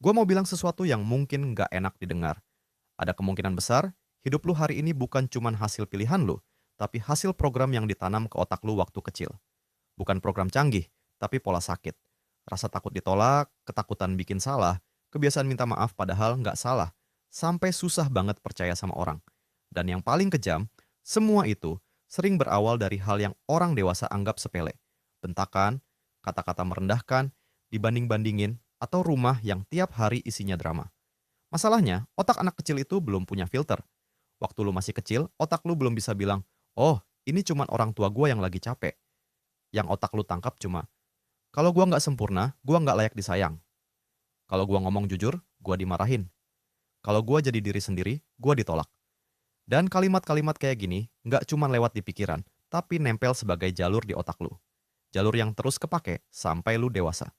Gue mau bilang sesuatu yang mungkin nggak enak didengar. Ada kemungkinan besar, hidup lu hari ini bukan cuman hasil pilihan lu, tapi hasil program yang ditanam ke otak lu waktu kecil. Bukan program canggih, tapi pola sakit. Rasa takut ditolak, ketakutan bikin salah, kebiasaan minta maaf padahal nggak salah, sampai susah banget percaya sama orang. Dan yang paling kejam, semua itu sering berawal dari hal yang orang dewasa anggap sepele. Bentakan, kata-kata merendahkan, dibanding-bandingin, atau rumah yang tiap hari isinya drama. Masalahnya, otak anak kecil itu belum punya filter. Waktu lu masih kecil, otak lu belum bisa bilang, oh, ini cuman orang tua gua yang lagi capek. Yang otak lu tangkap cuma, kalau gua nggak sempurna, gua nggak layak disayang. Kalau gua ngomong jujur, gua dimarahin. Kalau gua jadi diri sendiri, gua ditolak. Dan kalimat-kalimat kayak gini nggak cuma lewat di pikiran, tapi nempel sebagai jalur di otak lu. Jalur yang terus kepake sampai lu dewasa.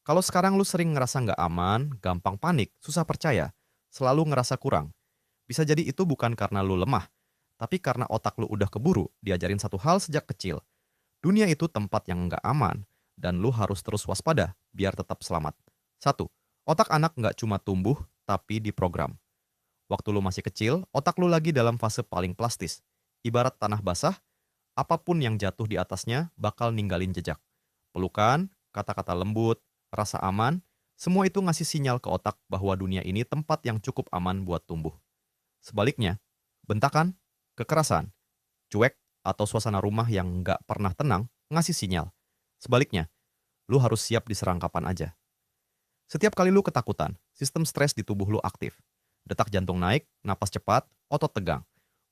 Kalau sekarang lu sering ngerasa nggak aman, gampang panik, susah percaya, selalu ngerasa kurang, bisa jadi itu bukan karena lu lemah, tapi karena otak lu udah keburu diajarin satu hal sejak kecil. Dunia itu tempat yang nggak aman, dan lu harus terus waspada biar tetap selamat. Satu, otak anak nggak cuma tumbuh, tapi diprogram. Waktu lu masih kecil, otak lu lagi dalam fase paling plastis. Ibarat tanah basah, apapun yang jatuh di atasnya bakal ninggalin jejak. Pelukan, kata-kata lembut, rasa aman, semua itu ngasih sinyal ke otak bahwa dunia ini tempat yang cukup aman buat tumbuh. Sebaliknya, bentakan, kekerasan, cuek, atau suasana rumah yang nggak pernah tenang ngasih sinyal. Sebaliknya, lu harus siap diserang kapan aja. Setiap kali lu ketakutan, sistem stres di tubuh lu aktif. Detak jantung naik, napas cepat, otot tegang.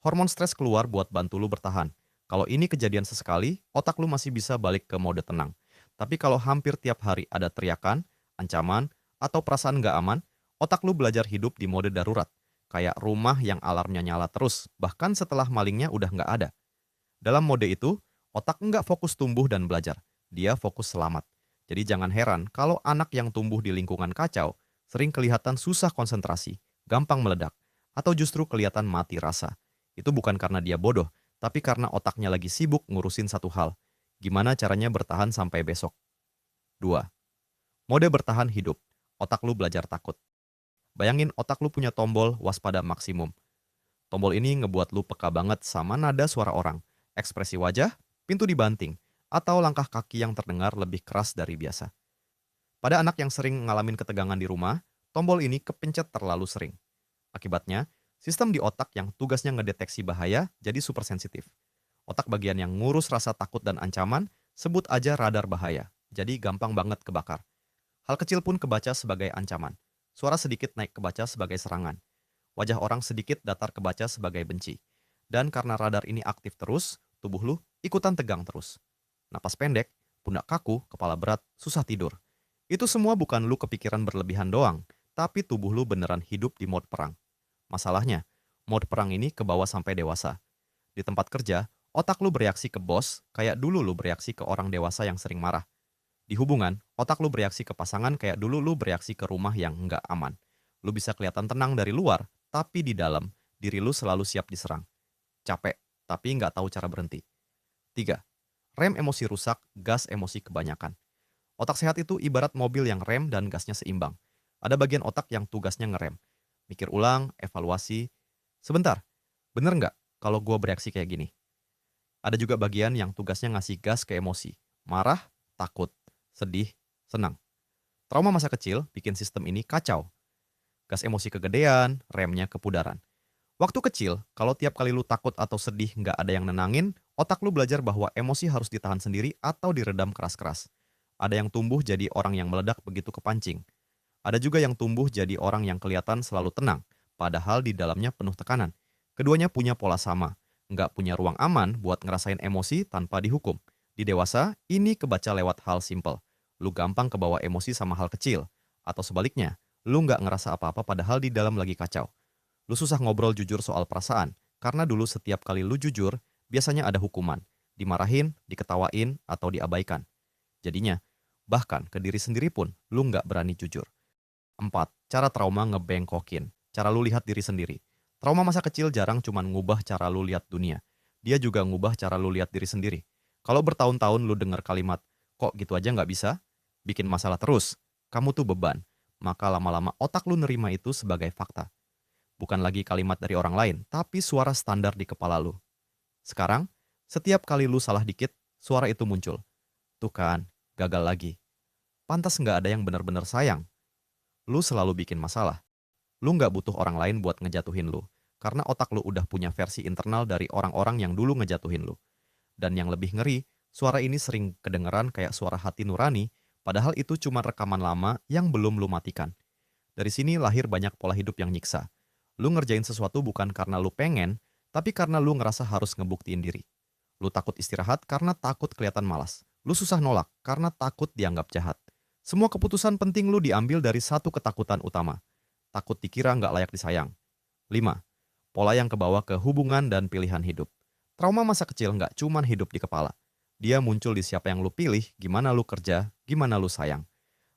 Hormon stres keluar buat bantu lu bertahan. Kalau ini kejadian sesekali, otak lu masih bisa balik ke mode tenang. Tapi kalau hampir tiap hari ada teriakan, ancaman, atau perasaan nggak aman, otak lu belajar hidup di mode darurat. Kayak rumah yang alarmnya nyala terus, bahkan setelah malingnya udah nggak ada. Dalam mode itu, otak nggak fokus tumbuh dan belajar. Dia fokus selamat. Jadi jangan heran kalau anak yang tumbuh di lingkungan kacau sering kelihatan susah konsentrasi, gampang meledak, atau justru kelihatan mati rasa. Itu bukan karena dia bodoh, tapi karena otaknya lagi sibuk ngurusin satu hal. Gimana caranya bertahan sampai besok? 2. Mode bertahan hidup. Otak lu belajar takut. Bayangin otak lu punya tombol waspada maksimum. Tombol ini ngebuat lu peka banget sama nada suara orang, ekspresi wajah, pintu dibanting, atau langkah kaki yang terdengar lebih keras dari biasa. Pada anak yang sering ngalamin ketegangan di rumah, tombol ini kepencet terlalu sering. Akibatnya, sistem di otak yang tugasnya ngedeteksi bahaya jadi super sensitif. Otak bagian yang ngurus rasa takut dan ancaman, sebut aja radar bahaya, jadi gampang banget kebakar. Hal kecil pun kebaca sebagai ancaman. Suara sedikit naik kebaca sebagai serangan. Wajah orang sedikit datar kebaca sebagai benci. Dan karena radar ini aktif terus, tubuh lu ikutan tegang terus. Napas pendek, pundak kaku, kepala berat, susah tidur. Itu semua bukan lu kepikiran berlebihan doang, tapi tubuh lu beneran hidup di mode perang. Masalahnya, mode perang ini kebawa sampai dewasa. Di tempat kerja, otak lu bereaksi ke bos kayak dulu lu bereaksi ke orang dewasa yang sering marah. Di hubungan, otak lu bereaksi ke pasangan kayak dulu lu bereaksi ke rumah yang nggak aman. Lu bisa kelihatan tenang dari luar, tapi di dalam, diri lu selalu siap diserang. Capek, tapi nggak tahu cara berhenti. 3. Rem emosi rusak, gas emosi kebanyakan. Otak sehat itu ibarat mobil yang rem dan gasnya seimbang. Ada bagian otak yang tugasnya ngerem. Mikir ulang, evaluasi. Sebentar, bener nggak kalau gue bereaksi kayak gini? Ada juga bagian yang tugasnya ngasih gas ke emosi. Marah, takut, sedih, senang. Trauma masa kecil bikin sistem ini kacau. Gas emosi kegedean, remnya kepudaran. Waktu kecil, kalau tiap kali lu takut atau sedih nggak ada yang nenangin, otak lu belajar bahwa emosi harus ditahan sendiri atau diredam keras-keras. Ada yang tumbuh jadi orang yang meledak begitu kepancing. Ada juga yang tumbuh jadi orang yang kelihatan selalu tenang, padahal di dalamnya penuh tekanan. Keduanya punya pola sama, nggak punya ruang aman buat ngerasain emosi tanpa dihukum. Di dewasa, ini kebaca lewat hal simple. Lu gampang kebawa emosi sama hal kecil. Atau sebaliknya, lu nggak ngerasa apa-apa padahal di dalam lagi kacau. Lu susah ngobrol jujur soal perasaan, karena dulu setiap kali lu jujur, biasanya ada hukuman. Dimarahin, diketawain, atau diabaikan. Jadinya, bahkan ke diri sendiri pun, lu nggak berani jujur. 4. Cara trauma ngebengkokin. Cara lu lihat diri sendiri. Trauma masa kecil jarang cuman ngubah cara lu lihat dunia. Dia juga ngubah cara lu lihat diri sendiri. Kalau bertahun-tahun lu denger kalimat, kok gitu aja nggak bisa? Bikin masalah terus. Kamu tuh beban. maka lama-lama otak lu nerima itu sebagai fakta. Bukan lagi kalimat dari orang lain, tapi suara standar di kepala lu. Sekarang, setiap kali lu salah dikit, suara itu muncul. Tuh kan, gagal lagi. Pantas nggak ada yang benar-benar sayang. Lu selalu bikin masalah. Lu nggak butuh orang lain buat ngejatuhin lu. Karena otak lu udah punya versi internal dari orang-orang yang dulu ngejatuhin lu. Dan yang lebih ngeri, suara ini sering kedengeran kayak suara hati nurani, padahal itu cuma rekaman lama yang belum lu matikan. Dari sini lahir banyak pola hidup yang nyiksa. Lu ngerjain sesuatu bukan karena lu pengen, tapi karena lu ngerasa harus ngebuktiin diri. Lu takut istirahat karena takut kelihatan malas. Lu susah nolak karena takut dianggap jahat. Semua keputusan penting lu diambil dari satu ketakutan utama. Takut dikira nggak layak disayang. 5. Pola yang kebawa ke hubungan dan pilihan hidup. Trauma masa kecil nggak cuman hidup di kepala. Dia muncul di siapa yang lu pilih, gimana lu kerja, gimana lu sayang.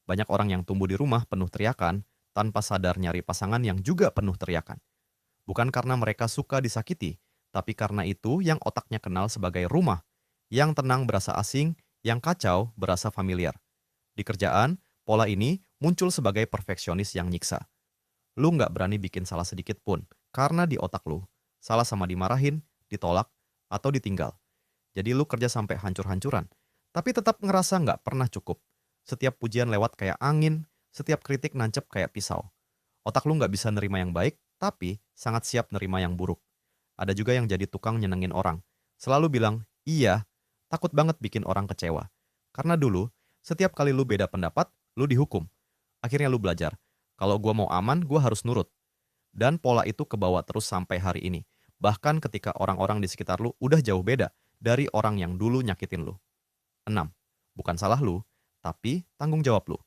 Banyak orang yang tumbuh di rumah penuh teriakan, tanpa sadar nyari pasangan yang juga penuh teriakan. Bukan karena mereka suka disakiti, tapi karena itu yang otaknya kenal sebagai rumah. Yang tenang berasa asing, yang kacau berasa familiar. Di kerjaan, pola ini muncul sebagai perfeksionis yang nyiksa. Lu nggak berani bikin salah sedikit pun, karena di otak lu, salah sama dimarahin, ditolak, atau ditinggal. Jadi lu kerja sampai hancur-hancuran, tapi tetap ngerasa nggak pernah cukup. Setiap pujian lewat kayak angin, setiap kritik nancep kayak pisau. Otak lu nggak bisa nerima yang baik, tapi sangat siap nerima yang buruk. Ada juga yang jadi tukang nyenengin orang. Selalu bilang, iya, takut banget bikin orang kecewa. Karena dulu, setiap kali lu beda pendapat, lu dihukum. Akhirnya lu belajar, kalau gua mau aman, gua harus nurut. Dan pola itu kebawa terus sampai hari ini. Bahkan ketika orang-orang di sekitar lu udah jauh beda dari orang yang dulu nyakitin lu. 6. Bukan salah lu, tapi tanggung jawab lu.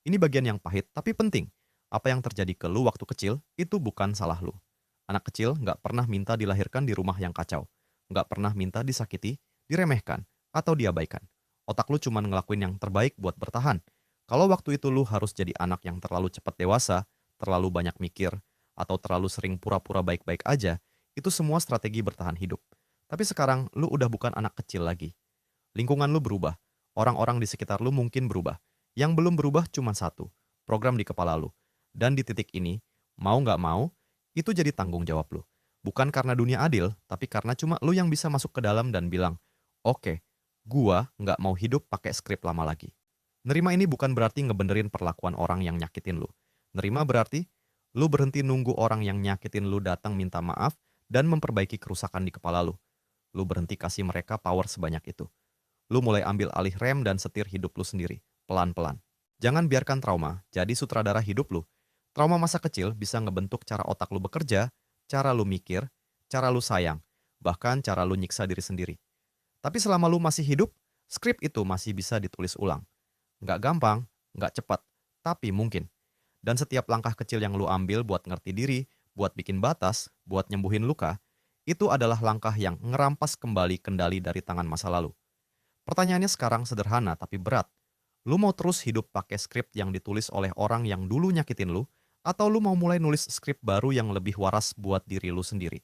Ini bagian yang pahit tapi penting. Apa yang terjadi ke lu waktu kecil, itu bukan salah lu. Anak kecil nggak pernah minta dilahirkan di rumah yang kacau. Nggak pernah minta disakiti, diremehkan, atau diabaikan. Otak lu cuma ngelakuin yang terbaik buat bertahan. Kalau waktu itu lu harus jadi anak yang terlalu cepat dewasa, terlalu banyak mikir, atau terlalu sering pura-pura baik-baik aja, itu semua strategi bertahan hidup. Tapi sekarang lu udah bukan anak kecil lagi. Lingkungan lu berubah. Orang-orang di sekitar lu mungkin berubah. Yang belum berubah cuma satu, program di kepala lu. Dan di titik ini, mau nggak mau, itu jadi tanggung jawab lu. Bukan karena dunia adil, tapi karena cuma lu yang bisa masuk ke dalam dan bilang, oke, gua nggak mau hidup pakai skrip lama lagi. Nerima ini bukan berarti ngebenerin perlakuan orang yang nyakitin lu. Nerima berarti lu berhenti nunggu orang yang nyakitin lu datang minta maaf dan memperbaiki kerusakan di kepala lu. Lu berhenti kasih mereka power sebanyak itu. Lu mulai ambil alih rem dan setir hidup lu sendiri, pelan-pelan. Jangan biarkan trauma jadi sutradara hidup lu. Trauma masa kecil bisa ngebentuk cara otak lu bekerja, cara lu mikir, cara lu sayang, bahkan cara lu nyiksa diri sendiri. Tapi selama lu masih hidup, skrip itu masih bisa ditulis ulang. Nggak gampang, nggak cepat, tapi mungkin. Dan setiap langkah kecil yang lu ambil buat ngerti diri, buat bikin batas, buat nyembuhin luka, itu adalah langkah yang ngerampas kembali kendali dari tangan masa lalu. Pertanyaannya sekarang sederhana tapi berat. Lu mau terus hidup pakai skrip yang ditulis oleh orang yang dulu nyakitin lu, atau lu mau mulai nulis skrip baru yang lebih waras buat diri lu sendiri?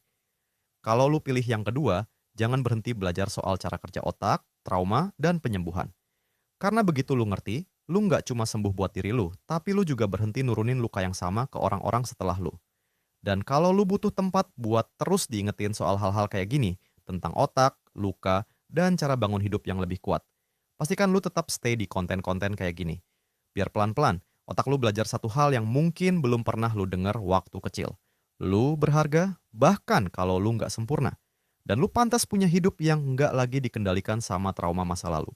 Kalau lu pilih yang kedua, jangan berhenti belajar soal cara kerja otak, trauma, dan penyembuhan. Karena begitu lu ngerti, lu nggak cuma sembuh buat diri lu, tapi lu juga berhenti nurunin luka yang sama ke orang-orang setelah lu. Dan kalau lu butuh tempat buat terus diingetin soal hal-hal kayak gini, tentang otak, luka, dan cara bangun hidup yang lebih kuat, pastikan lu tetap stay di konten-konten kayak gini. Biar pelan-pelan, otak lu belajar satu hal yang mungkin belum pernah lu denger waktu kecil. Lu berharga, bahkan kalau lu nggak sempurna. Dan lu pantas punya hidup yang nggak lagi dikendalikan sama trauma masa lalu.